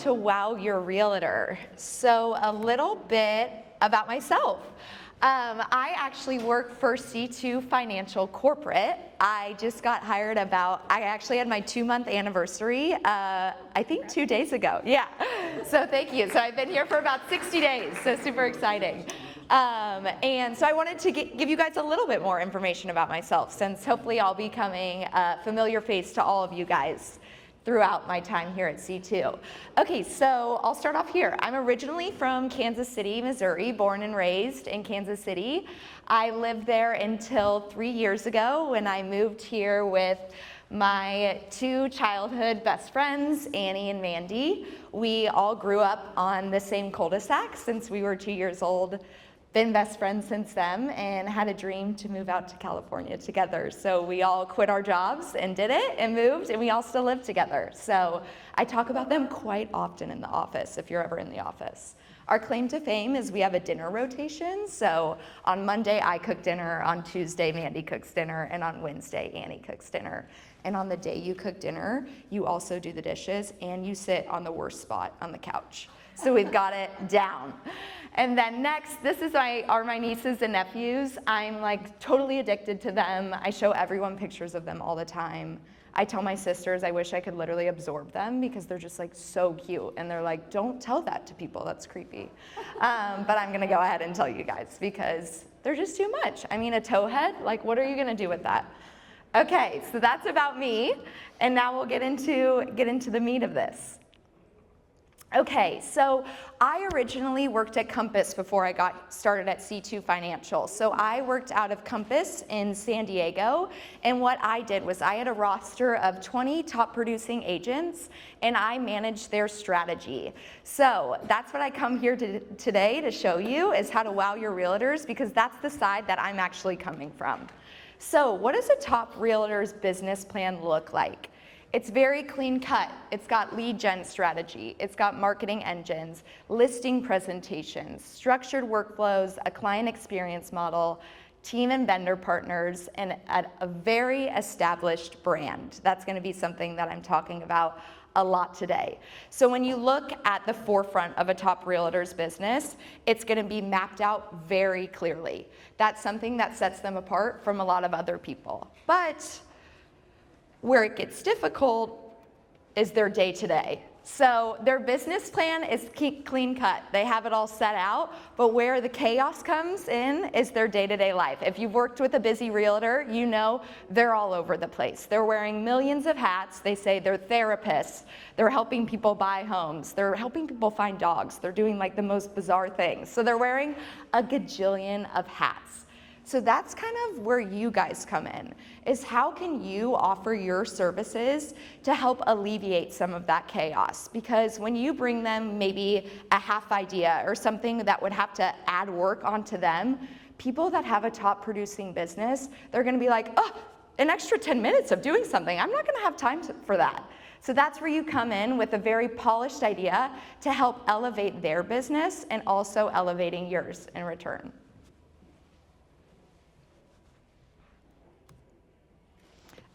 to wow your realtor. So a little bit about myself. I actually work for C2 Financial Corporate. I just got hired I actually had my 2-month anniversary, I think 2 days ago. Yeah, so thank you. So I've been here for about 60 days, so super exciting. And so I wanted to give you guys a little bit more information about myself, since hopefully I'll be becoming a familiar face to all of you guys throughout my time here at C2. Okay, so I'll start off here. I'm originally from Kansas City, Missouri, born and raised in Kansas City. I lived there until 3 years ago when I moved here with my 2 childhood best friends, Annie and Mandy. We all grew up on the same cul-de-sac since we were 2 years old. Been best friends since then, and had a dream to move out to California together. So we all quit our jobs and did it and moved, and we all still live together. So I talk about them quite often in the office, if you're ever in the office. Our claim to fame is we have a dinner rotation. So on Monday, I cook dinner. On Tuesday, Mandy cooks dinner. And on Wednesday, Annie cooks dinner. And on the day you cook dinner, you also do the dishes, and you sit on the worst spot on the couch. So we've got it down. And then next, this is are my nieces and nephews. I'm like totally addicted to them. I show everyone pictures of them all the time. I tell my sisters I wish I could literally absorb them because they're just like so cute. And they're like, don't tell that to people, that's creepy. But I'm gonna go ahead and tell you guys because they're just too much. I mean, a towhead, like what are you gonna do with that? Okay, so that's about me. And now we'll get into the meat of this. Okay, so I originally worked at Compass before I got started at C2 Financial. So I worked out of Compass in San Diego, and what I did was I had a roster of 20 top producing agents, and I managed their strategy. So that's what I come here today to show you, is how to wow your realtors, because that's the side that I'm actually coming from. So what does a top realtor's business plan look like? It's very clean cut. It's got lead gen strategy. It's got marketing engines, listing presentations, structured workflows, a client experience model, team and vendor partners, and a very established brand. That's gonna be something that I'm talking about a lot today. So when you look at the forefront of a top realtor's business, it's gonna be mapped out very clearly. That's something that sets them apart from a lot of other people. But where it gets difficult is their day-to-day. So their business plan is clean cut. They have it all set out, but where the chaos comes in is their day-to-day life. If you've worked with a busy realtor, you know they're all over the place. They're wearing millions of hats. They say they're therapists. They're helping people buy homes. They're helping people find dogs. They're doing like the most bizarre things. So they're wearing a gajillion of hats. So that's kind of where you guys come in, is how can you offer your services to help alleviate some of that chaos? Because when you bring them maybe a half idea or something that would have to add work onto them, people that have a top producing business, they're gonna be like, oh, an extra 10 minutes of doing something, I'm not gonna have time for that. So that's where you come in with a very polished idea to help elevate their business and also elevating yours in return.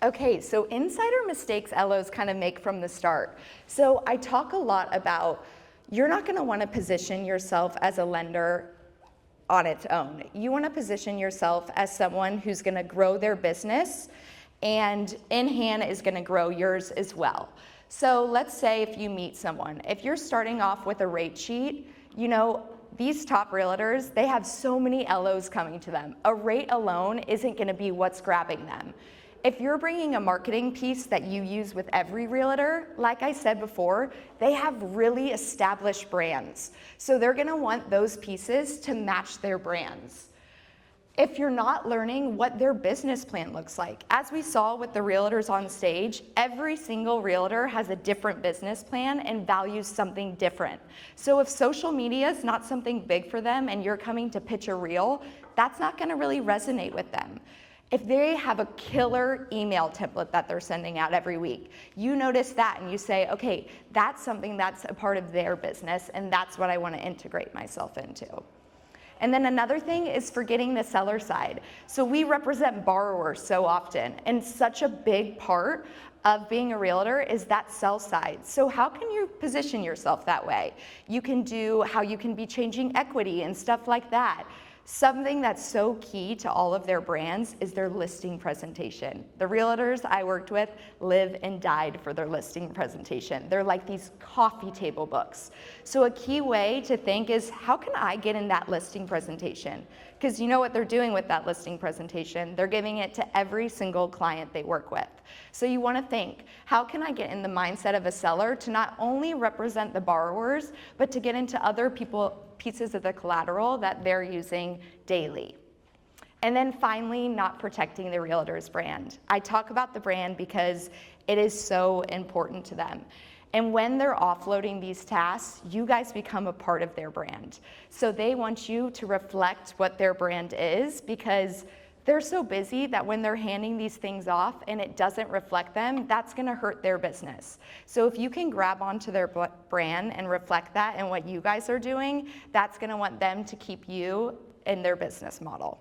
Okay, so insider mistakes LOs kind of make from the start. So I talk a lot about you're not gonna wanna position yourself as a lender on its own. You wanna position yourself as someone who's gonna grow their business, and in hand is gonna grow yours as well. So let's say if you meet someone, if you're starting off with a rate sheet, you know, these top realtors, they have so many LOs coming to them. A rate alone isn't gonna be what's grabbing them. If you're bringing a marketing piece that you use with every realtor, like I said before, they have really established brands. So they're gonna want those pieces to match their brands. If you're not learning what their business plan looks like, as we saw with the realtors on stage, every single realtor has a different business plan and values something different. So if social media is not something big for them and you're coming to pitch a reel, that's not gonna really resonate with them. If they have a killer email template that they're sending out every week, you notice that and you say, okay, that's something that's a part of their business and that's what I want to integrate myself into. And then another thing is forgetting the seller side. So we represent borrowers so often, and such a big part of being a realtor is that sell side. So how can you position yourself that way? You can do how you can be changing equity and stuff like that. Something that's so key to all of their brands is their listing presentation. The realtors I worked with live and died for their listing presentation. They're like these coffee table books. So a key way to think is, how can I get in that listing presentation? Because you know what they're doing with that listing presentation? They're giving it to every single client they work with. So you want to think, how can I get in the mindset of a seller to not only represent the borrowers, but to get into other pieces of the collateral that they're using daily? And then finally, not protecting the realtor's brand. I talk about the brand because it is so important to them. And when they're offloading these tasks, you guys become a part of their brand. So they want you to reflect what their brand is, because they're so busy that when they're handing these things off and it doesn't reflect them, that's gonna hurt their business. So if you can grab onto their brand and reflect that and what you guys are doing, that's gonna want them to keep you in their business model.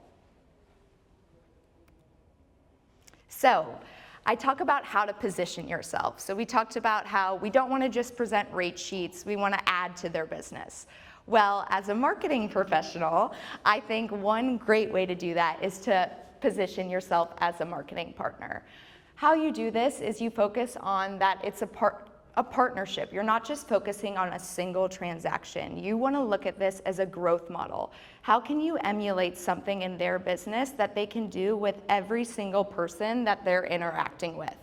So I talk about how to position yourself. So we talked about how we don't wanna just present rate sheets, we wanna add to their business. Well, as a marketing professional, I think one great way to do that is to position yourself as a marketing partner. How you do this is you focus on that it's a partnership. You're not just focusing on a single transaction. You want to look at this as a growth model. How can you emulate something in their business that they can do with every single person that they're interacting with?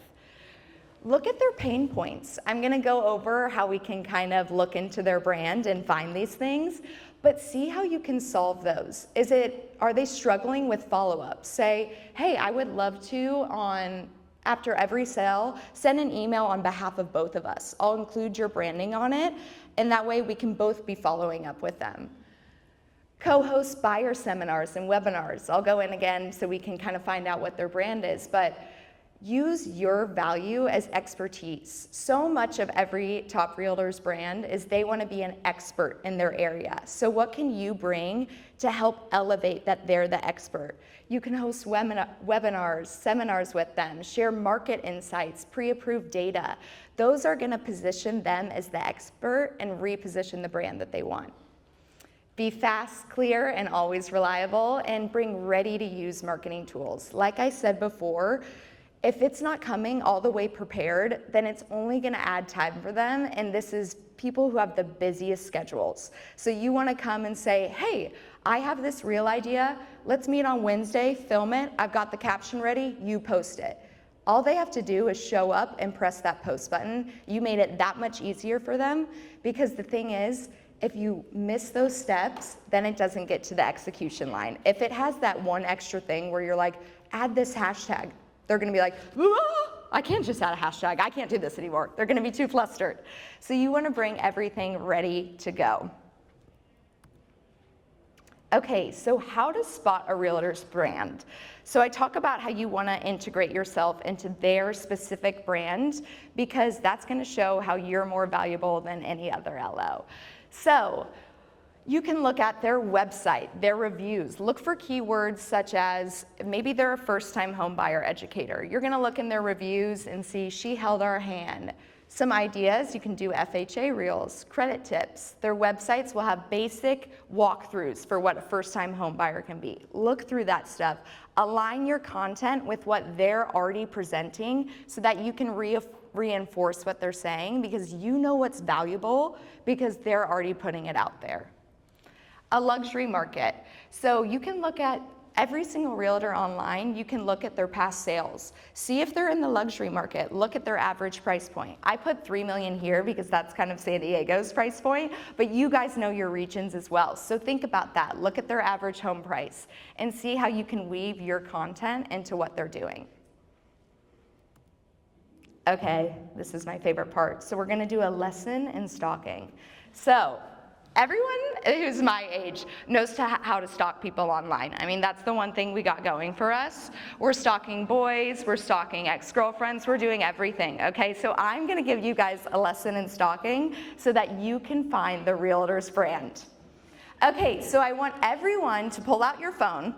Look at their pain points. I'm gonna go over how we can kind of look into their brand and find these things, but see how you can solve those. Are they struggling with follow-up? Say, hey, I would love to, after every sale, send an email on behalf of both of us. I'll include your branding on it, and that way we can both be following up with them. Co-host buyer seminars and webinars. I'll go in again so we can kind of find out what their brand is, but use your value as expertise. So much of every top realtor's brand is they want to be an expert in their area. So what can you bring to help elevate that they're the expert? You can host webinars, seminars with them, share market insights, pre-approved data. Those are going to position them as the expert and reposition the brand that they want. Be fast, clear, and always reliable, and bring ready-to-use marketing tools. Like I said before, if it's not coming all the way prepared, then it's only gonna add time for them, and this is people who have the busiest schedules. So you wanna come and say, hey, I have this real idea, let's meet on Wednesday, film it, I've got the caption ready, you post it. All they have to do is show up and press that post button. You made it that much easier for them, because the thing is, if you miss those steps, then it doesn't get to the execution line. If it has that one extra thing where you're like, add this hashtag, they're gonna be like, I can't just add a hashtag, I can't do this anymore. They're gonna be too flustered. So you wanna bring everything ready to go. Okay, so how to spot a realtor's brand. So I talk about how you wanna integrate yourself into their specific brand, because that's gonna show how you're more valuable than any other LO. So you can look at their website, their reviews. Look for keywords such as, maybe they're a first-time home buyer educator. You're gonna look in their reviews and see, she held our hand. Some ideas, you can do FHA reels, credit tips. Their websites will have basic walkthroughs for what a first-time home buyer can be. Look through that stuff. Align your content with what they're already presenting so that you can reinforce what they're saying, because you know what's valuable because they're already putting it out there. A luxury market. So you can look at every single realtor online, you can look at their past sales. See if they're in the luxury market, look at their average price point. I put 3 million here because that's kind of San Diego's price point, but you guys know your regions as well. So think about that, look at their average home price and see how you can weave your content into what they're doing. Okay, this is my favorite part. So we're gonna do a lesson in stalking. So, everyone who's my age knows how to stalk people online. I mean, that's the one thing we got going for us. We're stalking boys, we're stalking ex-girlfriends, we're doing everything, okay? So I'm gonna give you guys a lesson in stalking so that you can find the realtor's brand. Okay, so I want everyone to pull out your phone,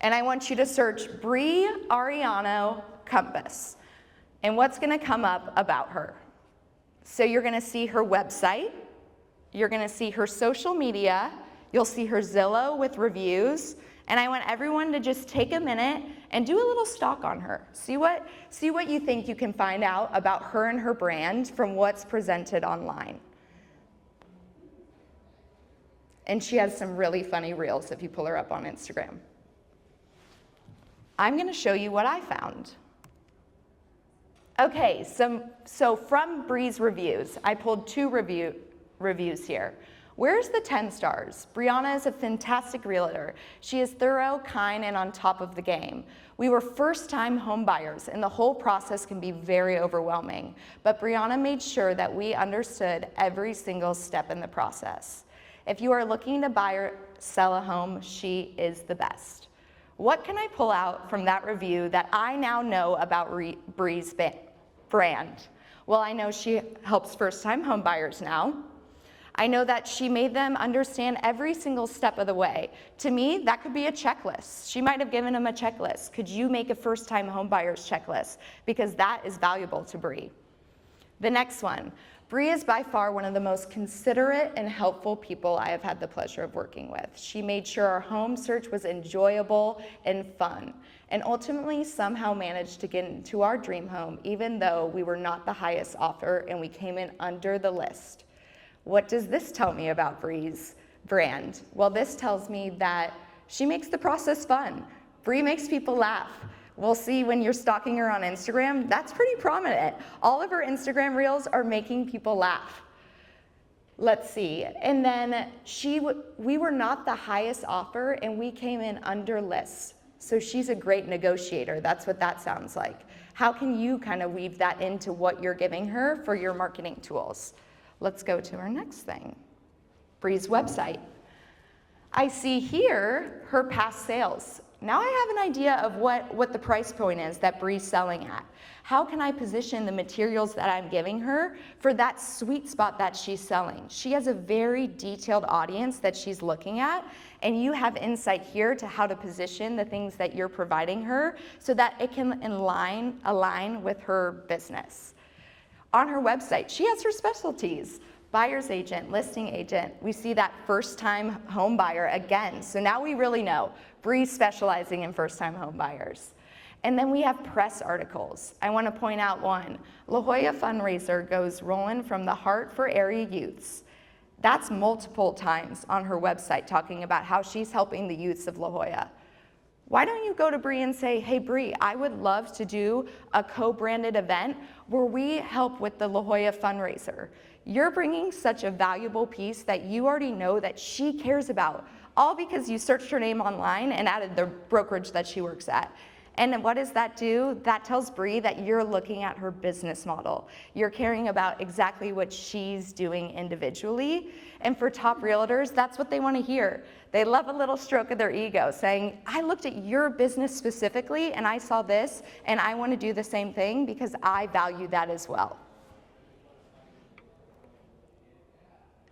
and I want you to search Bree Ariano Compass. And what's gonna come up about her? So you're gonna see her website, you're gonna see her social media, you'll see her Zillow with reviews, and I want everyone to just take a minute and do a little stalk on her. See what you think you can find out about her and her brand from what's presented online. And she has some really funny reels if you pull her up on Instagram. I'm gonna show you what I found. Okay, so from Bree's reviews, I pulled 2 reviews here. Where's the 10 stars? Brianna is a fantastic realtor. She is thorough, kind, and on top of the game. We were first-time home buyers, and the whole process can be very overwhelming. But Brianna made sure that we understood every single step in the process. If you are looking to buy or sell a home, she is the best. What can I pull out from that review that I now know about Bree's brand? Well, I know she helps first-time home buyers now. I know that she made them understand every single step of the way. To me, that could be a checklist. She might have given them a checklist. Could you make a first-time home buyer's checklist? Because that is valuable to Bree. The next one, Bree is by far one of the most considerate and helpful people I have had the pleasure of working with. She made sure our home search was enjoyable and fun, and ultimately somehow managed to get into our dream home, even though we were not the highest offer and we came in under the list. What does this tell me about Bree's brand? Well, this tells me that she makes the process fun. Bree makes people laugh. We'll see when you're stalking her on Instagram, that's pretty prominent. All of her Instagram reels are making people laugh. Let's see, and then we were not the highest offer and we came in under list. So she's a great negotiator, that's what that sounds like. How can you kind of weave that into what you're giving her for your marketing tools? Let's go to our next thing, Bree's website. I see here her past sales. Now I have an idea of what the price point is that Bree's selling at. How can I position the materials that I'm giving her for that sweet spot that she's selling? She has a very detailed audience that she's looking at, and you have insight here to how to position the things that you're providing her so that it can align with her business. On her website, she has her specialties, buyer's agent, listing agent. We see that first-time home buyer again. So now we really know Bree's specializing in first-time home buyers. And then we have press articles. I want to point out one. La Jolla fundraiser goes rolling from the heart for area youths. That's multiple times on her website talking about how she's helping the youths of La Jolla. Why don't you go to Bree and say, hey Bree, I would love to do a co-branded event where we help with the La Jolla fundraiser. You're bringing such a valuable piece that you already know that she cares about, all because you searched her name online and added the brokerage that she works at. And what does that do? That tells Bree that you're looking at her business model. You're caring about exactly what she's doing individually. And for top realtors, that's what they want to hear. They love a little stroke of their ego saying, I looked at your business specifically and I saw this and I want to do the same thing because I value that as well.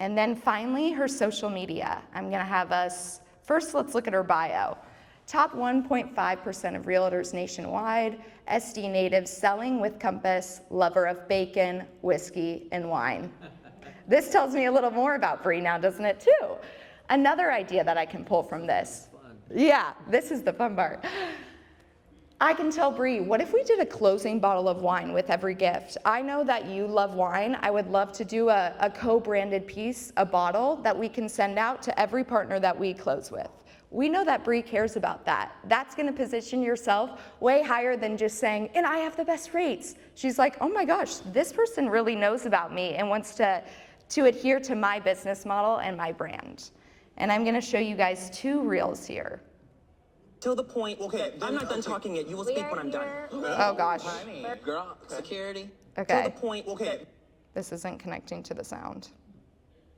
And then finally, her social media. I'm going to have us, first let's look at her bio. Top 1.5% of realtors nationwide, SD native, selling with Compass, lover of bacon, whiskey, and wine. This tells me a little more about Bree now, doesn't it too? Another idea that I can pull from this. Yeah, this is the fun part. I can tell Bree, what if we did a closing bottle of wine with every gift? I know that you love wine. I would love to do a co-branded piece, a bottle that we can send out to every partner that we close with. We know that Bree cares about that. That's gonna position yourself way higher than just saying, and I have the best rates. She's like, oh my gosh, this person really knows about me and wants to adhere to my business model and my brand. And I'm gonna show you guys 2 reels here. Till the point, okay, I'm not done talking yet. You will speak when I'm done. Oh gosh. Girl, security. Okay. Till the point, okay. This isn't connecting to the sound,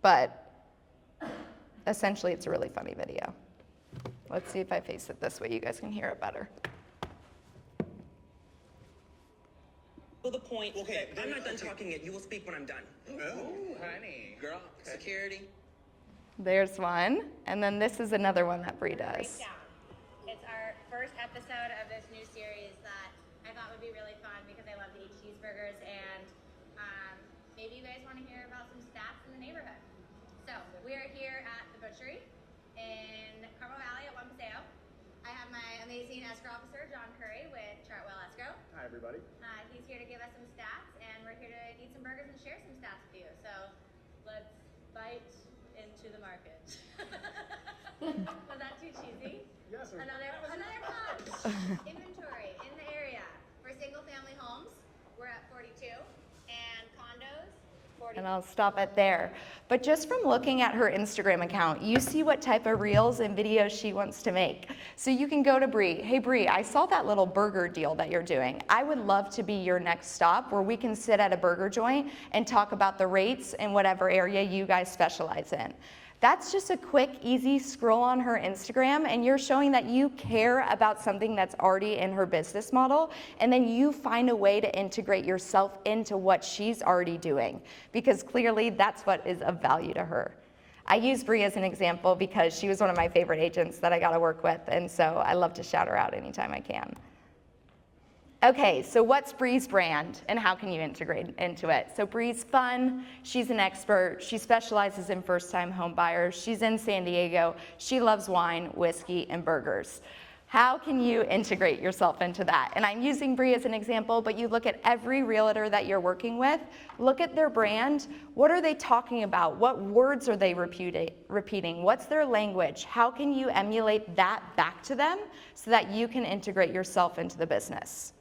but essentially it's a really funny video. Let's see if I face it this way, you guys can hear it better. To the point, okay, I'm not done talking yet. You will speak when I'm done. Oh, honey. Girl, security. There's one. And then this is another one that Bree does. Breakdown. It's our first episode of this new series that I thought would be really fun because I love to eat cheeseburgers, and maybe you guys want to hear about some stats in the neighborhood. So we're here at the butchery in Carmel Valley at One Paseo. I have my amazing escrow officer, John Curry, with Chartwell Escrow. Hi, everybody. He's here to give us some stats, and we're here to eat some burgers and share some stats with you. So let's bite into the market. Was that too cheesy? Yes, sir. Another punch. Inventory in the area for single family homes, we're at 42, and condos, 40. And I'll stop it there. But just from looking at her Instagram account, you see what type of reels and videos she wants to make. So you can go to Bree. Hey Bree, I saw that little burger deal that you're doing. I would love to be your next stop where we can sit at a burger joint and talk about the rates in whatever area you guys specialize in. That's just a quick, easy scroll on her Instagram, and you're showing that you care about something that's already in her business model, and then you find a way to integrate yourself into what she's already doing, because clearly that's what is of value to her. I use Bree as an example because she was one of my favorite agents that I got to work with, and so I love to shout her out anytime I can. Okay, so what's Bree's brand and how can you integrate into it? So Bree's fun, she's an expert, she specializes in first-time home buyers, she's in San Diego, she loves wine, whiskey, and burgers. How can you integrate yourself into that? And I'm using Bree as an example, but you look at every realtor that you're working with, look at their brand, what are they talking about? What words are they repeating? What's their language? How can you emulate that back to them so that you can integrate yourself into the business?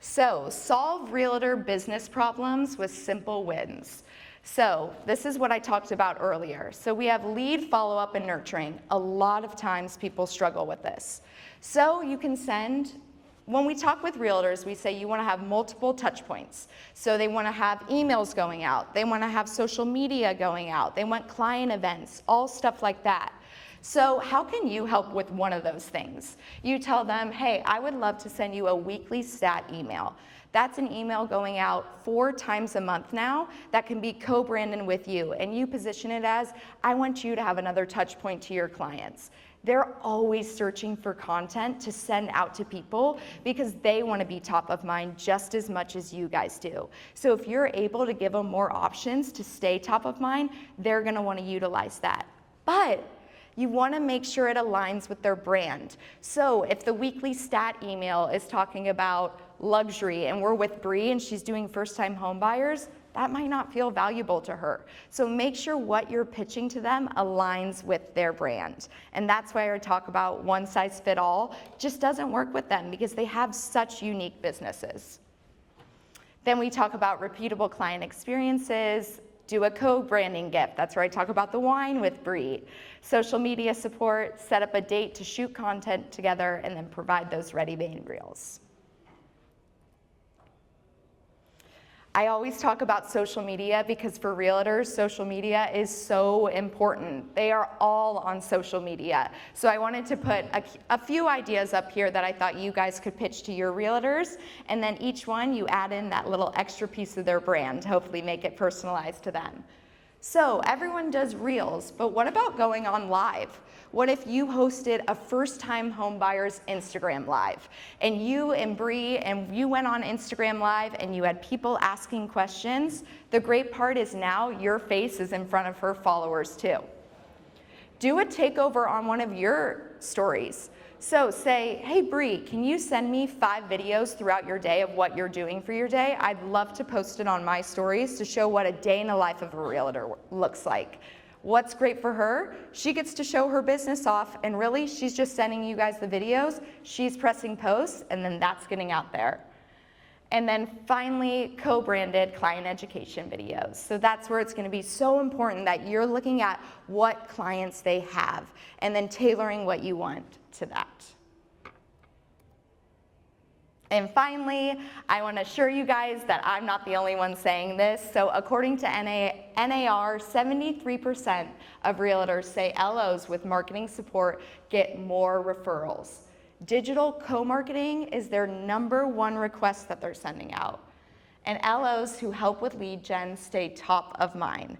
So, solve realtor business problems with simple wins. So, this is what I talked about earlier. So, we have lead, follow-up, and nurturing. A lot of times people struggle with this. So, you can send, when we talk with realtors, we say you want to have multiple touch points. So, they want to have emails going out, they want to have social media going out, they want client events, all stuff like that. So how can you help with one of those things? You tell them, hey, I would love to send you a weekly stat email. That's an email going out 4 times a month now that can be co-branded with you, and you position it as, I want you to have another touch point to your clients. They're always searching for content to send out to people because they want to be top of mind just as much as you guys do. So if you're able to give them more options to stay top of mind, they're going to want to utilize that. But you want to make sure it aligns with their brand. So if the weekly stat email is talking about luxury and we're with Bree and she's doing first-time home buyers, that might not feel valuable to her. So make sure what you're pitching to them aligns with their brand. And that's why I talk about one size fit all just doesn't work with them because they have such unique businesses. Then we talk about repeatable client experiences, do a co-branding gift. That's where I talk about the wine with Bree. Social media support, set up a date to shoot content together, and then provide those ready-made reels. I always talk about social media because for realtors, social media is so important. They are all on social media. So I wanted to put a few ideas up here that I thought you guys could pitch to your realtors, and then each one you add in that little extra piece of their brand, hopefully make it personalized to them. So everyone does reels, but what about going on live? What if you hosted a first-time home buyer's Instagram live and you and Bree and you went on Instagram live and you had people asking questions? The great part is now your face is in front of her followers too. Do a takeover on one of your stories. So say, hey Bree, can you send me 5 videos throughout your day of what you're doing for your day? I'd love to post it on my stories to show what a day in the life of a realtor looks like. What's great for her? She gets to show her business off, and really she's just sending you guys the videos, she's pressing post, and then that's getting out there. And then finally, co-branded client education videos. So that's where it's going to be so important that you're looking at what clients they have and then tailoring what you want to that. And finally, I want to assure you guys that I'm not the only one saying this. So according to NAR, 73% of realtors say LOs with marketing support get more referrals. Digital co-marketing is their #1 request that they're sending out. And LOs who help with lead gen stay top of mind.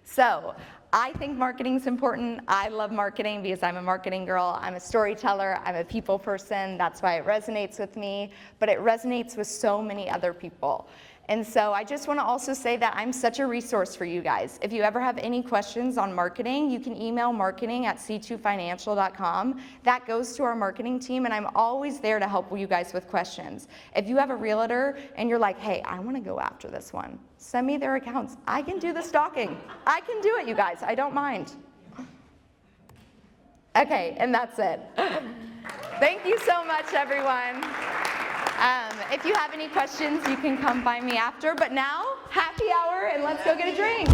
So I think marketing is important. I love marketing because I'm a marketing girl. I'm a storyteller. I'm a people person. That's why it resonates with me. But it resonates with so many other people. And so I just want to also say that I'm such a resource for you guys. If you ever have any questions on marketing, you can email marketing@c2financial.com. That goes to our marketing team, and I'm always there to help you guys with questions. If you have a realtor and you're like, hey, I want to go after this one, send me their accounts. I can do the stalking. I can do it, you guys. I don't mind. Okay, and that's it. Thank you so much, everyone. If you have any questions, you can come find me after. But now, happy hour, and let's go get a drink.